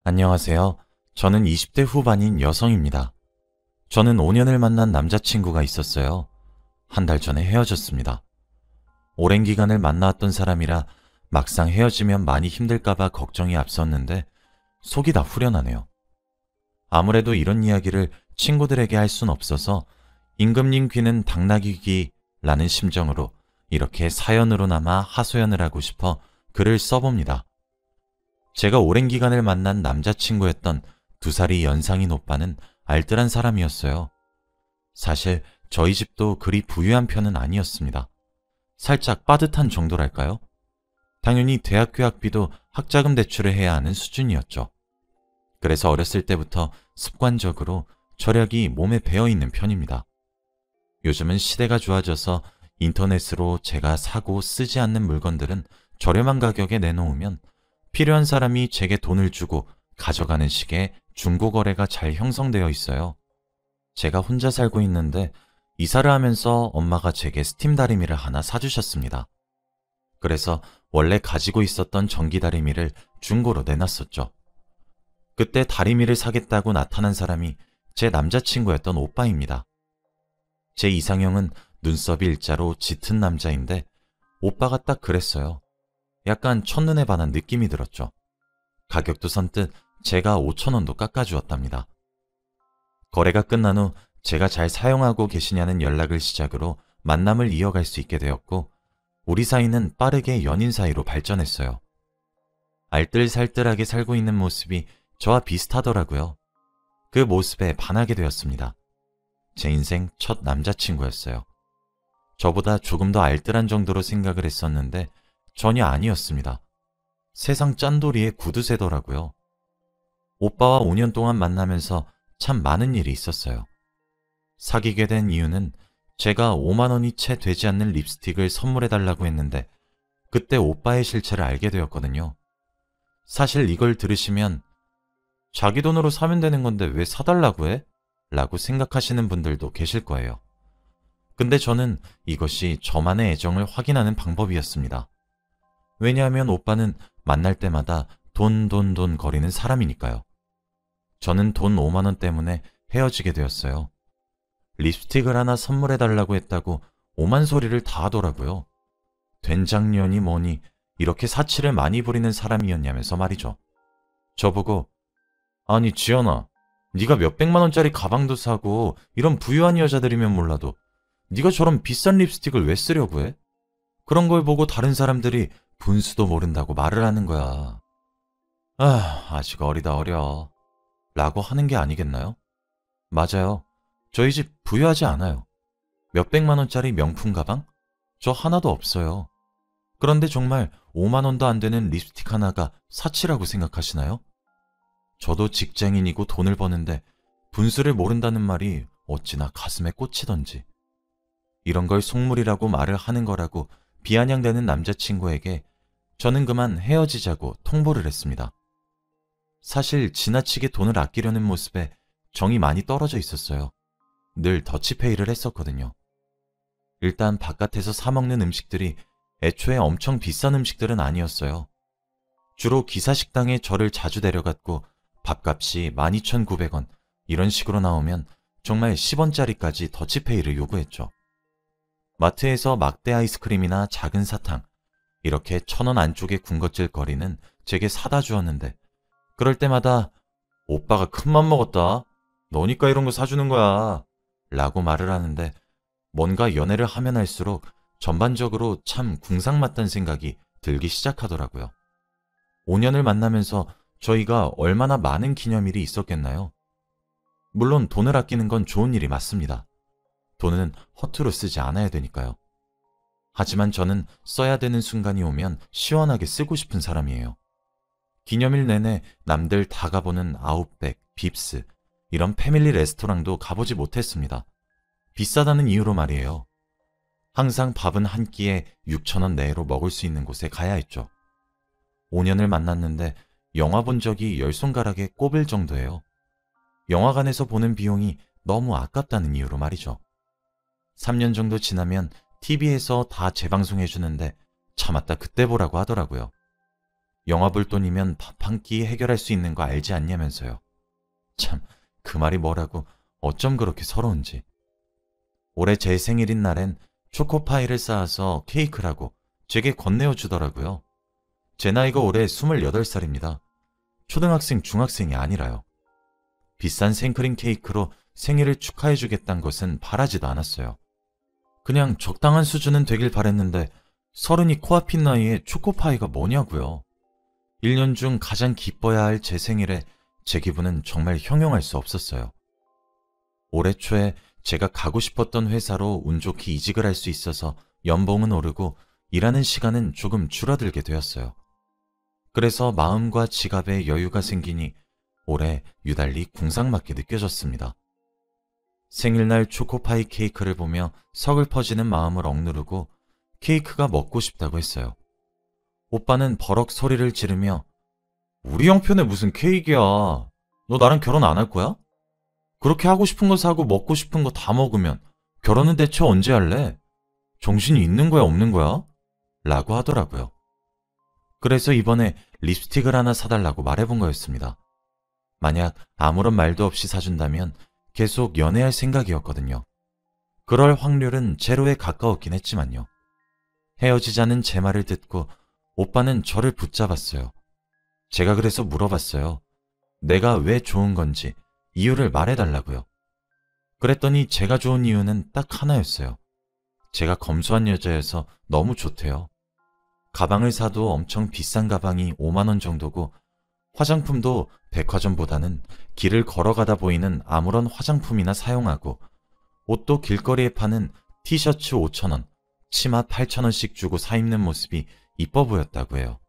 안녕하세요. 저는 20대 후반인 여성입니다. 저는 5년을 만난 남자친구가 있었어요. 한 달 전에 헤어졌습니다. 오랜 기간을 만나왔던 사람이라 막상 헤어지면 많이 힘들까봐 걱정이 앞섰는데 속이 다 후련하네요. 아무래도 이런 이야기를 친구들에게 할 순 없어서 임금님 귀는 당나귀 귀라는 심정으로 이렇게 사연으로나마 하소연을 하고 싶어 글을 써봅니다. 제가 오랜 기간을 만난 남자친구였던 2살이 연상인 오빠는 알뜰한 사람이었어요. 사실 저희 집도 그리 부유한 편은 아니었습니다. 살짝 빠듯한 정도랄까요? 당연히 대학교 학비도 학자금 대출을 해야 하는 수준이었죠. 그래서 어렸을 때부터 습관적으로 절약이 몸에 배어있는 편입니다. 요즘은 시대가 좋아져서 인터넷으로 제가 사고 쓰지 않는 물건들은 저렴한 가격에 내놓으면 필요한 사람이 제게 돈을 주고 가져가는 식의 중고거래가 잘 형성되어 있어요. 제가 혼자 살고 있는데 이사를 하면서 엄마가 제게 스팀 다리미를 하나 사주셨습니다. 그래서 원래 가지고 있었던 전기 다리미를 중고로 내놨었죠. 그때 다리미를 사겠다고 나타난 사람이 제 남자친구였던 오빠입니다. 제 이상형은 눈썹이 일자로 짙은 남자인데 오빠가 딱 그랬어요. 약간 첫눈에 반한 느낌이 들었죠. 가격도 선뜻 제가 5,000원도 깎아주었답니다. 거래가 끝난 후 제가 잘 사용하고 계시냐는 연락을 시작으로 만남을 이어갈 수 있게 되었고 우리 사이는 빠르게 연인 사이로 발전했어요. 알뜰살뜰하게 살고 있는 모습이 저와 비슷하더라고요. 그 모습에 반하게 되었습니다. 제 인생 첫 남자친구였어요. 저보다 조금 더 알뜰한 정도로 생각을 했었는데 전혀 아니었습니다. 세상 짠돌이의 구두쇠더라고요. 오빠와 5년 동안 만나면서 참 많은 일이 있었어요. 사귀게 된 이유는 제가 5만 원이 채 되지 않는 립스틱을 선물해달라고 했는데 그때 오빠의 실체를 알게 되었거든요. 사실 이걸 들으시면 자기 돈으로 사면 되는 건데 왜 사달라고 해? 라고 생각하시는 분들도 계실 거예요. 근데 저는 이것이 저만의 애정을 확인하는 방법이었습니다. 왜냐하면 오빠는 만날 때마다 돈 거리는 사람이니까요. 저는 돈 5만 원 때문에 헤어지게 되었어요. 립스틱을 하나 선물해달라고 했다고 오만 소리를 다 하더라고요. 된장년이 뭐니 이렇게 사치를 많이 부리는 사람이었냐면서 말이죠. 저보고 아니 지연아, 네가 몇백만 원짜리 가방도 사고 이런 부유한 여자들이면 몰라도 네가 저런 비싼 립스틱을 왜 쓰려고 해? 그런 걸 보고 다른 사람들이 분수도 모른다고 말을 하는 거야. 아직 어리다 어려. 라고 하는 게 아니겠나요? 맞아요. 저희 집 부유하지 않아요. 몇백만 원짜리 명품 가방? 저 하나도 없어요. 그런데 정말 5만 원도 안 되는 립스틱 하나가 사치라고 생각하시나요? 저도 직장인이고 돈을 버는데 분수를 모른다는 말이 어찌나 가슴에 꽂히던지. 이런 걸 속물이라고 말을 하는 거라고 비아냥대는 남자친구에게 저는 그만 헤어지자고 통보를 했습니다. 사실 지나치게 돈을 아끼려는 모습에 정이 많이 떨어져 있었어요. 늘 더치페이를 했었거든요. 일단 바깥에서 사 먹는 음식들이 애초에 엄청 비싼 음식들은 아니었어요. 주로 기사식당에 저를 자주 데려갔고 밥값이 12,900원 이런 식으로 나오면 정말 10원짜리까지 더치페이를 요구했죠. 마트에서 막대 아이스크림이나 작은 사탕 이렇게 1,000원 안쪽의 군것질거리는 제게 사다 주었는데 그럴 때마다 오빠가 큰맘 먹었다. 너니까 이런 거 사주는 거야. 라고 말을 하는데 뭔가 연애를 하면 할수록 전반적으로 참 궁상맞다는 생각이 들기 시작하더라고요. 5년을 만나면서 저희가 얼마나 많은 기념일이 있었겠나요? 물론 돈을 아끼는 건 좋은 일이 맞습니다. 돈은 허투루 쓰지 않아야 되니까요. 하지만 저는 써야 되는 순간이 오면 시원하게 쓰고 싶은 사람이에요. 기념일 내내 남들 다 가보는 아웃백, 빕스, 이런 패밀리 레스토랑도 가보지 못했습니다. 비싸다는 이유로 말이에요. 항상 밥은 한 끼에 6,000원 내로 먹을 수 있는 곳에 가야 했죠. 5년을 만났는데 영화 본 적이 10손가락에 꼽을 정도예요. 영화관에서 보는 비용이 너무 아깝다는 이유로 말이죠. 3년 정도 지나면 TV에서 다 재방송해주는데 참았다 그때 보라고 하더라고요. 영화 볼 돈이면 밥 한 끼 해결할 수 있는 거 알지 않냐면서요. 참, 그 말이 뭐라고 어쩜 그렇게 서러운지. 올해 제 생일인 날엔 초코파이를 쌓아서 케이크라고 제게 건네어 주더라고요. 제 나이가 올해 28살입니다. 초등학생, 중학생이 아니라요. 비싼 생크림 케이크로 생일을 축하해 주겠다는 것은 바라지도 않았어요. 그냥 적당한 수준은 되길 바랬는데 서른이 코앞인 나이에 초코파이가 뭐냐고요. 1년 중 가장 기뻐야 할 제 생일에 제 기분은 정말 형용할 수 없었어요. 올해 초에 제가 가고 싶었던 회사로 운 좋게 이직을 할 수 있어서 연봉은 오르고 일하는 시간은 조금 줄어들게 되었어요. 그래서 마음과 지갑에 여유가 생기니 올해 유달리 궁상맞게 느껴졌습니다. 생일날 초코파이 케이크를 보며 서글퍼지는 마음을 억누르고 케이크가 먹고 싶다고 했어요. 오빠는 버럭 소리를 지르며 우리 형편에 무슨 케이크야. 너 나랑 결혼 안 할 거야? 그렇게 하고 싶은 거 사고 먹고 싶은 거 다 먹으면 결혼은 대체 언제 할래? 정신이 있는 거야 없는 거야? 라고 하더라고요. 그래서 이번에 립스틱을 하나 사달라고 말해본 거였습니다. 만약 아무런 말도 없이 사준다면 계속 연애할 생각이었거든요. 그럴 확률은 제로에 가까웠긴 했지만요. 헤어지자는 제 말을 듣고 오빠는 저를 붙잡았어요. 제가 그래서 물어봤어요. 내가 왜 좋은 건지 이유를 말해달라고요. 그랬더니 제가 좋은 이유는 딱 하나였어요. 제가 검소한 여자여서 너무 좋대요. 가방을 사도 엄청 비싼 가방이 5만 원 정도고 화장품도 백화점보다는 길을 걸어가다 보이는 아무런 화장품이나 사용하고 옷도 길거리에 파는 티셔츠 5천 원, 치마 8천 원씩 주고 사 입는 모습이 이뻐 보였다고 해요.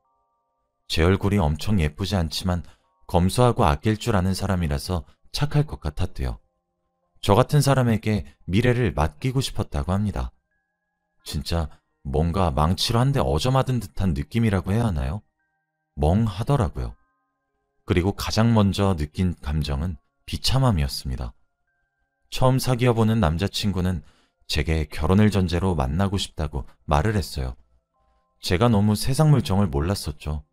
제 얼굴이 엄청 예쁘지 않지만 검소하고 아낄 줄 아는 사람이라서 착할 것 같았대요. 저 같은 사람에게 미래를 맡기고 싶었다고 합니다. 진짜 뭔가 망치로 한 대 얻어맞은 듯한 느낌이라고 해야 하나요? 멍하더라고요. 그리고 가장 먼저 느낀 감정은 비참함이었습니다. 처음 사귀어보는 남자친구는 제게 결혼을 전제로 만나고 싶다고 말을 했어요. 제가 너무 세상 물정을 몰랐었죠.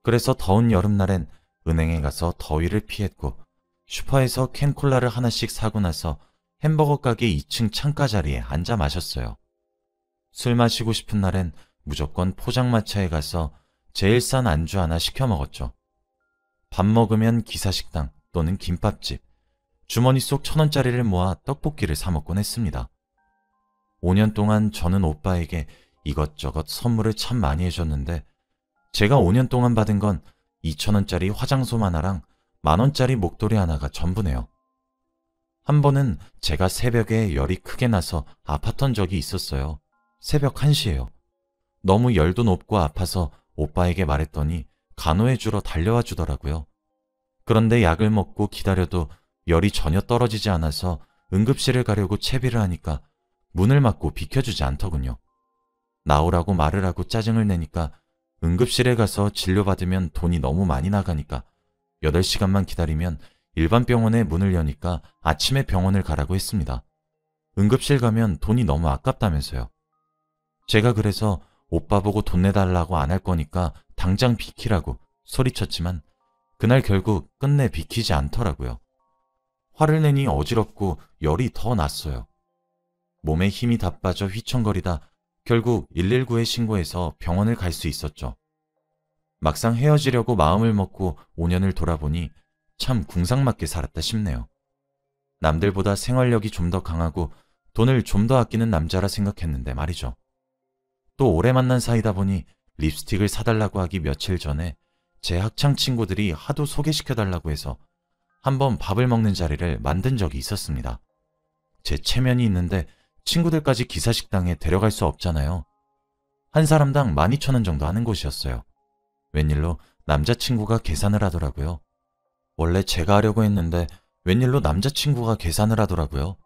그래서 더운 여름날엔 은행에 가서 더위를 피했고 슈퍼에서 캔콜라를 하나씩 사고 나서 햄버거 가게 2층 창가 자리에 앉아 마셨어요. 술 마시고 싶은 날엔 무조건 포장마차에 가서 제일 싼 안주 하나 시켜 먹었죠. 밥 먹으면 기사식당 또는 김밥집, 주머니 속 1,000원짜리를 모아 떡볶이를 사 먹곤 했습니다. 5년 동안 저는 오빠에게 이것저것 선물을 참 많이 해줬는데 제가 5년 동안 받은 건 2,000원짜리 화장솜 하나랑 10,000원짜리 목도리 하나가 전부네요. 한 번은 제가 새벽에 열이 크게 나서 아팠던 적이 있었어요. 새벽 1시예요. 너무 열도 높고 아파서 오빠에게 말했더니 간호해 주러 달려와 주더라고요. 그런데 약을 먹고 기다려도 열이 전혀 떨어지지 않아서 응급실을 가려고 채비를 하니까 문을 막고 비켜주지 않더군요. 나오라고 말을 하고 짜증을 내니까 응급실에 가서 진료받으면 돈이 너무 많이 나가니까 8시간만 기다리면 일반 병원에 문을 여니까 아침에 병원을 가라고 했습니다. 응급실 가면 돈이 너무 아깝다면서요. 제가 그래서 오빠 보고 돈 내달라고 안 할 거니까 당장 비키라고 소리쳤지만 그날 결국 끝내 비키지 않더라고요. 화를 내니 어지럽고 열이 더 났어요. 몸에 힘이 다 빠져 휘청거리다 결국 119에 신고해서 병원을 갈 수 있었죠. 막상 헤어지려고 마음을 먹고 5년을 돌아보니 참 궁상맞게 살았다 싶네요. 남들보다 생활력이 좀 더 강하고 돈을 좀 더 아끼는 남자라 생각했는데 말이죠. 또 오래 만난 사이다 보니 립스틱을 사달라고 하기 며칠 전에 제 학창 친구들이 하도 소개시켜달라고 해서 한번 밥을 먹는 자리를 만든 적이 있었습니다. 제 체면이 있는데 친구들까지 기사식당에 데려갈 수 없잖아요. 한 사람당 12,000원 정도 하는 곳이었어요. 웬일로 남자친구가 계산을 하더라고요. 원래 제가 하려고 했는데 웬일로 남자친구가 계산을 하더라고요.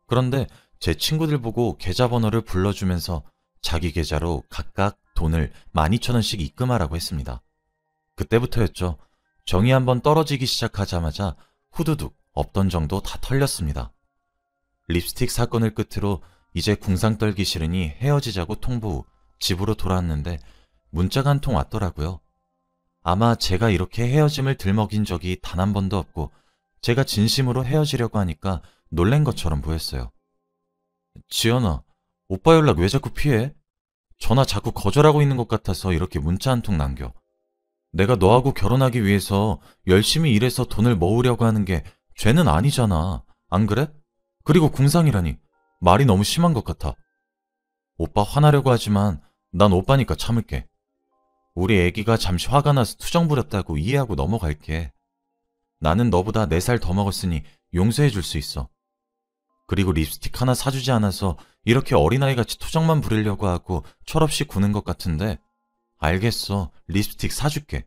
그런데 제 친구들 보고 계좌번호를 불러주면서 자기 계좌로 각각 돈을 12,000원씩 입금하라고 했습니다. 그때부터였죠. 정이 한번 떨어지기 시작하자마자 후두둑 없던 정도 다 털렸습니다. 립스틱 사건을 끝으로 이제 궁상 떨기 싫으니 헤어지자고 통보 후 집으로 돌아왔는데 문자가 한 통 왔더라고요. 아마 제가 이렇게 헤어짐을 들먹인 적이 단 한 번도 없고 제가 진심으로 헤어지려고 하니까 놀란 것처럼 보였어요. 지연아, 오빠 연락 왜 자꾸 피해? 전화 자꾸 거절하고 있는 것 같아서 이렇게 문자 한 통 남겨. 내가 너하고 결혼하기 위해서 열심히 일해서 돈을 모으려고 하는 게 죄는 아니잖아. 안 그래? 그리고 궁상이라니. 말이 너무 심한 것 같아. 오빠 화나려고 하지만 난 오빠니까 참을게. 우리 애기가 잠시 화가 나서 투정 부렸다고 이해하고 넘어갈게. 나는 너보다 4살 더 먹었으니 용서해 줄 수 있어. 그리고 립스틱 하나 사주지 않아서 이렇게 어린아이같이 투정만 부리려고 하고 철없이 구는 것 같은데 알겠어. 립스틱 사줄게.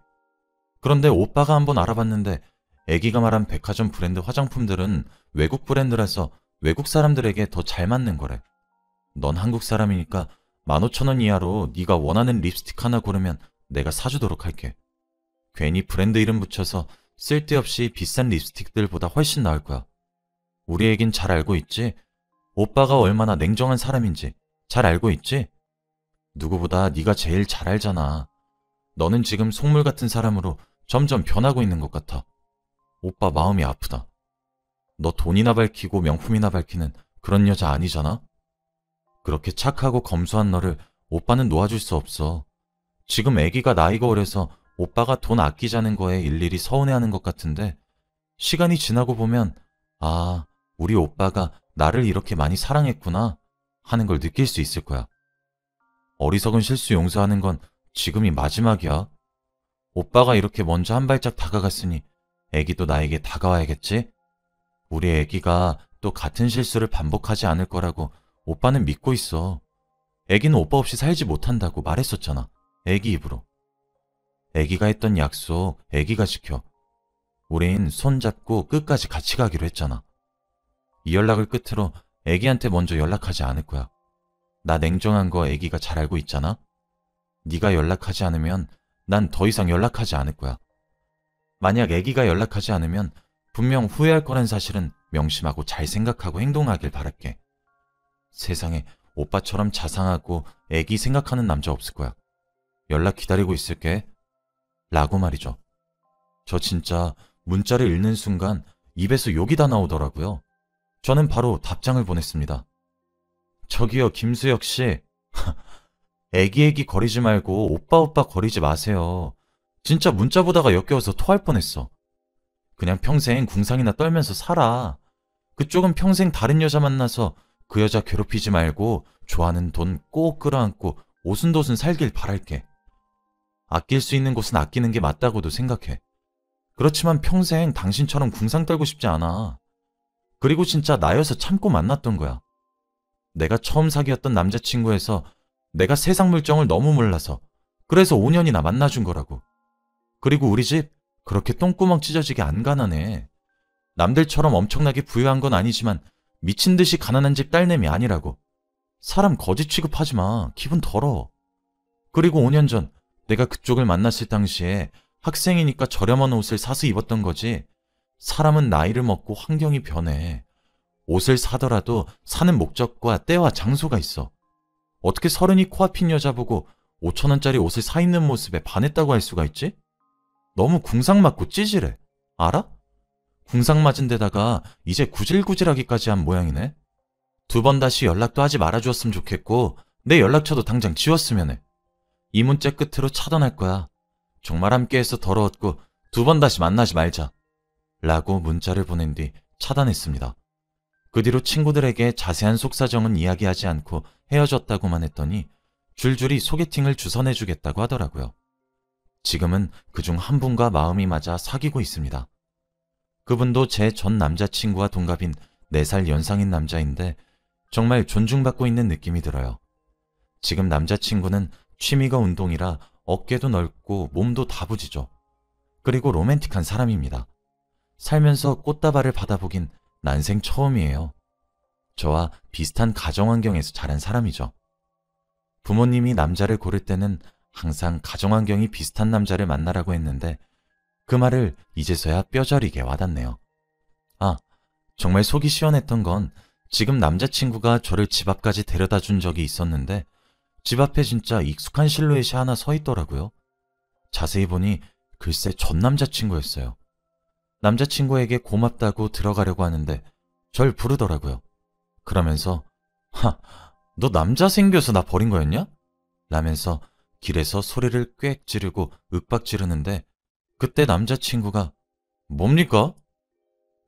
그런데 오빠가 한번 알아봤는데 애기가 말한 백화점 브랜드 화장품들은 외국 브랜드라서 외국 사람들에게 더 잘 맞는 거래. 넌 한국 사람이니까 15,000원 이하로 네가 원하는 립스틱 하나 고르면 내가 사주도록 할게. 괜히 브랜드 이름 붙여서 쓸데없이 비싼 립스틱들보다 훨씬 나을 거야. 우리 애긴 잘 알고 있지? 오빠가 얼마나 냉정한 사람인지 잘 알고 있지? 누구보다 네가 제일 잘 알잖아. 너는 지금 속물 같은 사람으로 점점 변하고 있는 것 같아. 오빠 마음이 아프다. 너 돈이나 밝히고 명품이나 밝히는 그런 여자 아니잖아? 그렇게 착하고 검소한 너를 오빠는 놓아줄 수 없어. 지금 애기가 나이가 어려서 오빠가 돈 아끼자는 거에 일일이 서운해하는 것 같은데 시간이 지나고 보면 아, 우리 오빠가 나를 이렇게 많이 사랑했구나 하는 걸 느낄 수 있을 거야. 어리석은 실수 용서하는 건 지금이 마지막이야. 오빠가 이렇게 먼저 한 발짝 다가갔으니 애기도 나에게 다가와야겠지? 우리 애기가 또 같은 실수를 반복하지 않을 거라고 오빠는 믿고 있어. 애기는 오빠 없이 살지 못한다고 말했었잖아. 애기 입으로. 애기가 했던 약속 애기가 지켜. 우린 손잡고 끝까지 같이 가기로 했잖아. 이 연락을 끝으로 애기한테 먼저 연락하지 않을 거야. 나 냉정한 거 애기가 잘 알고 있잖아. 네가 연락하지 않으면 난 더 이상 연락하지 않을 거야. 만약 애기가 연락하지 않으면 분명 후회할 거란 사실은 명심하고 잘 생각하고 행동하길 바랄게. 세상에 오빠처럼 자상하고 애기 생각하는 남자 없을 거야. 연락 기다리고 있을게. 라고 말이죠. 저 진짜 문자를 읽는 순간 입에서 욕이 다 나오더라고요. 저는 바로 답장을 보냈습니다. 저기요, 김수혁 씨. 애기 거리지 말고 오빠 거리지 마세요. 진짜 문자 보다가 역겨워서 토할 뻔했어. 그냥 평생 궁상이나 떨면서 살아. 그쪽은 평생 다른 여자 만나서 그 여자 괴롭히지 말고 좋아하는 돈 꼭 끌어안고 오순도순 살길 바랄게. 아낄 수 있는 곳은 아끼는 게 맞다고도 생각해. 그렇지만 평생 당신처럼 궁상 떨고 싶지 않아. 그리고 진짜 나여서 참고 만났던 거야. 내가 처음 사귀었던 남자친구에서 내가 세상 물정을 너무 몰라서 그래서 5년이나 만나준 거라고. 그리고 우리 집 그렇게 똥구멍 찢어지게 안 가난해. 남들처럼 엄청나게 부유한 건 아니지만 미친 듯이 가난한 집 딸내미 아니라고. 사람 거지 취급하지 마. 기분 더러워. 그리고 5년 전 내가 그쪽을 만났을 당시에 학생이니까 저렴한 옷을 사서 입었던 거지. 사람은 나이를 먹고 환경이 변해. 옷을 사더라도 사는 목적과 때와 장소가 있어. 어떻게 서른이 코앞인 여자 보고 5,000원짜리 옷을 사 입는 모습에 반했다고 할 수가 있지? 너무 궁상 맞고 찌질해. 알아? 궁상 맞은 데다가 이제 구질구질하기까지 한 모양이네. 2번 다시 연락도 하지 말아주었으면 좋겠고 내 연락처도 당장 지웠으면 해. 이 문자 끝으로 차단할 거야. 정말 함께해서 더러웠고 2번 다시 만나지 말자. 라고 문자를 보낸 뒤 차단했습니다. 그 뒤로 친구들에게 자세한 속사정은 이야기하지 않고 헤어졌다고만 했더니 줄줄이 소개팅을 주선해주겠다고 하더라고요. 지금은 그중 한 분과 마음이 맞아 사귀고 있습니다. 그분도 제 전 남자친구와 동갑인 4살 연상인 남자인데 정말 존중받고 있는 느낌이 들어요. 지금 남자친구는 취미가 운동이라 어깨도 넓고 몸도 다부지죠. 그리고 로맨틱한 사람입니다. 살면서 꽃다발을 받아보긴 난생 처음이에요. 저와 비슷한 가정환경에서 자란 사람이죠. 부모님이 남자를 고를 때는 항상 가정환경이 비슷한 남자를 만나라고 했는데 그 말을 이제서야 뼈저리게 와닿네요. 아, 정말 속이 시원했던 건 지금 남자친구가 저를 집 앞까지 데려다 준 적이 있었는데 집 앞에 진짜 익숙한 실루엣이 하나 서 있더라고요. 자세히 보니 글쎄 전 남자친구였어요. 남자친구에게 고맙다고 들어가려고 하는데 절 부르더라고요. 그러면서 너 남자 생겨서 나 버린 거였냐? 라면서 길에서 소리를 꽥 지르고 윽박 지르는데 그때 남자친구가 뭡니까?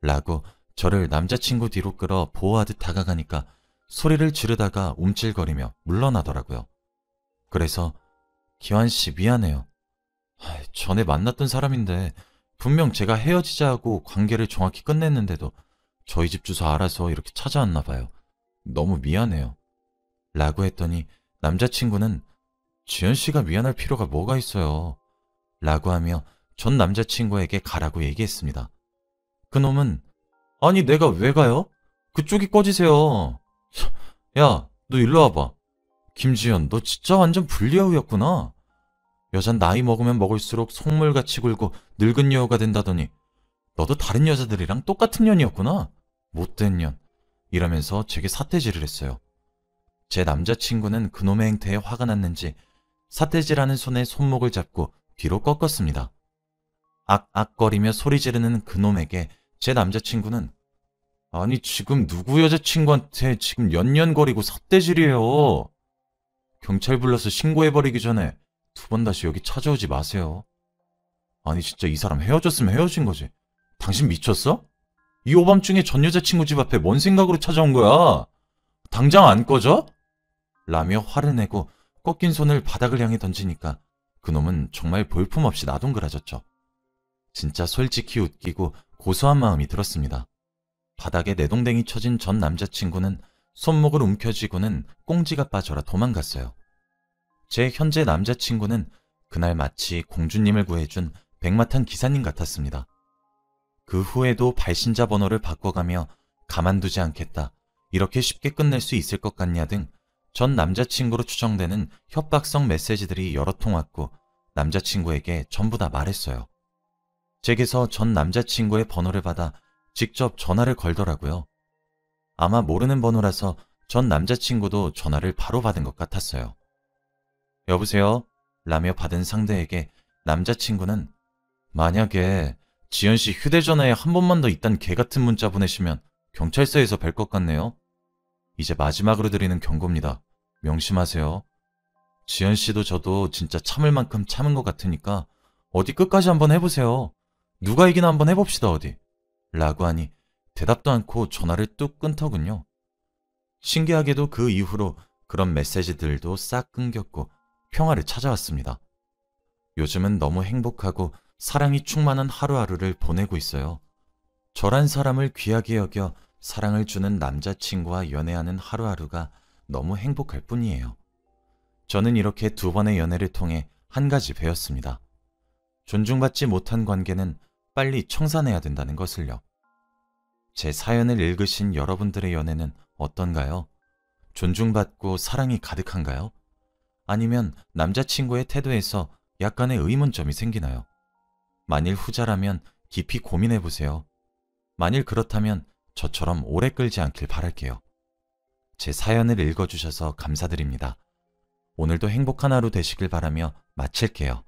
라고 저를 남자친구 뒤로 끌어 보호하듯 다가가니까 소리를 지르다가 움찔거리며 물러나더라고요. 그래서 기환씨 미안해요. 전에 만났던 사람인데 분명 제가 헤어지자 하고 관계를 정확히 끝냈는데도 저희 집 주소 알아서 이렇게 찾아왔나 봐요. 너무 미안해요. 라고 했더니 남자친구는 지연씨가 미안할 필요가 뭐가 있어요. 라고 하며 전 남자친구에게 가라고 얘기했습니다. 그놈은 아니 내가 왜 가요? 그쪽이 꺼지세요. 야, 너 일로 와봐. 김지연, 너 진짜 완전 불리하우였구나. 여잔 나이 먹으면 먹을수록 속물같이 굴고 늙은 여우가 된다더니 너도 다른 여자들이랑 똑같은 년이었구나. 못된 년. 이러면서 제게 삿대질을 했어요. 제 남자친구는 그놈의 행태에 화가 났는지 삿대질하는 손에 손목을 잡고 뒤로 꺾었습니다. 악악거리며 소리 지르는 그놈에게 제 남자친구는 아니 지금 누구 여자친구한테 지금 연연거리고 삿대질이에요. 경찰 불러서 신고해버리기 전에 두 번 다시 여기 찾아오지 마세요. 아니 진짜 이 사람 헤어졌으면 헤어진 거지. 당신 미쳤어? 이 오밤중에 전 여자친구 집 앞에 뭔 생각으로 찾아온 거야? 당장 안 꺼져? 라며 화를 내고 꺾인 손을 바닥을 향해 던지니까 그놈은 정말 볼품없이 나동그라졌죠. 진짜 솔직히 웃기고 고소한 마음이 들었습니다. 바닥에 내동댕이 쳐진 전 남자친구는 손목을 움켜쥐고는 꽁지가 빠져라 도망갔어요. 제 현재 남자친구는 그날 마치 공주님을 구해준 백마탄 기사님 같았습니다. 그 후에도 발신자 번호를 바꿔가며 가만두지 않겠다, 이렇게 쉽게 끝낼 수 있을 것 같냐 등 전 남자친구로 추정되는 협박성 메시지들이 여러 통 왔고 남자친구에게 전부 다 말했어요. 제게서 전 남자친구의 번호를 받아 직접 전화를 걸더라고요. 아마 모르는 번호라서 전 남자친구도 전화를 바로 받은 것 같았어요. 여보세요? 라며 받은 상대에게 남자친구는 만약에 지연씨 휴대전화에 한 번만 더 이딴 개같은 문자 보내시면 경찰서에서 뵐 것 같네요. 이제 마지막으로 드리는 경고입니다. 명심하세요. 지연씨도 저도 진짜 참을 만큼 참은 것 같으니까 어디 끝까지 한번 해보세요. 누가 이기나 한번 해봅시다 어디. 라고 하니 대답도 않고 전화를 뚝 끊더군요. 신기하게도 그 이후로 그런 메시지들도 싹 끊겼고 평화를 찾아왔습니다. 요즘은 너무 행복하고 사랑이 충만한 하루하루를 보내고 있어요. 저란 사람을 귀하게 여겨 사랑을 주는 남자친구와 연애하는 하루하루가 너무 행복할 뿐이에요. 저는 이렇게 두 번의 연애를 통해 한 가지 배웠습니다. 존중받지 못한 관계는 빨리 청산해야 된다는 것을요. 제 사연을 읽으신 여러분들의 연애는 어떤가요? 존중받고 사랑이 가득한가요? 아니면 남자친구의 태도에서 약간의 의문점이 생기나요? 만일 후자라면 깊이 고민해보세요. 만일 그렇다면 저처럼 오래 끌지 않길 바랄게요. 제 사연을 읽어주셔서 감사드립니다. 오늘도 행복한 하루 되시길 바라며 마칠게요.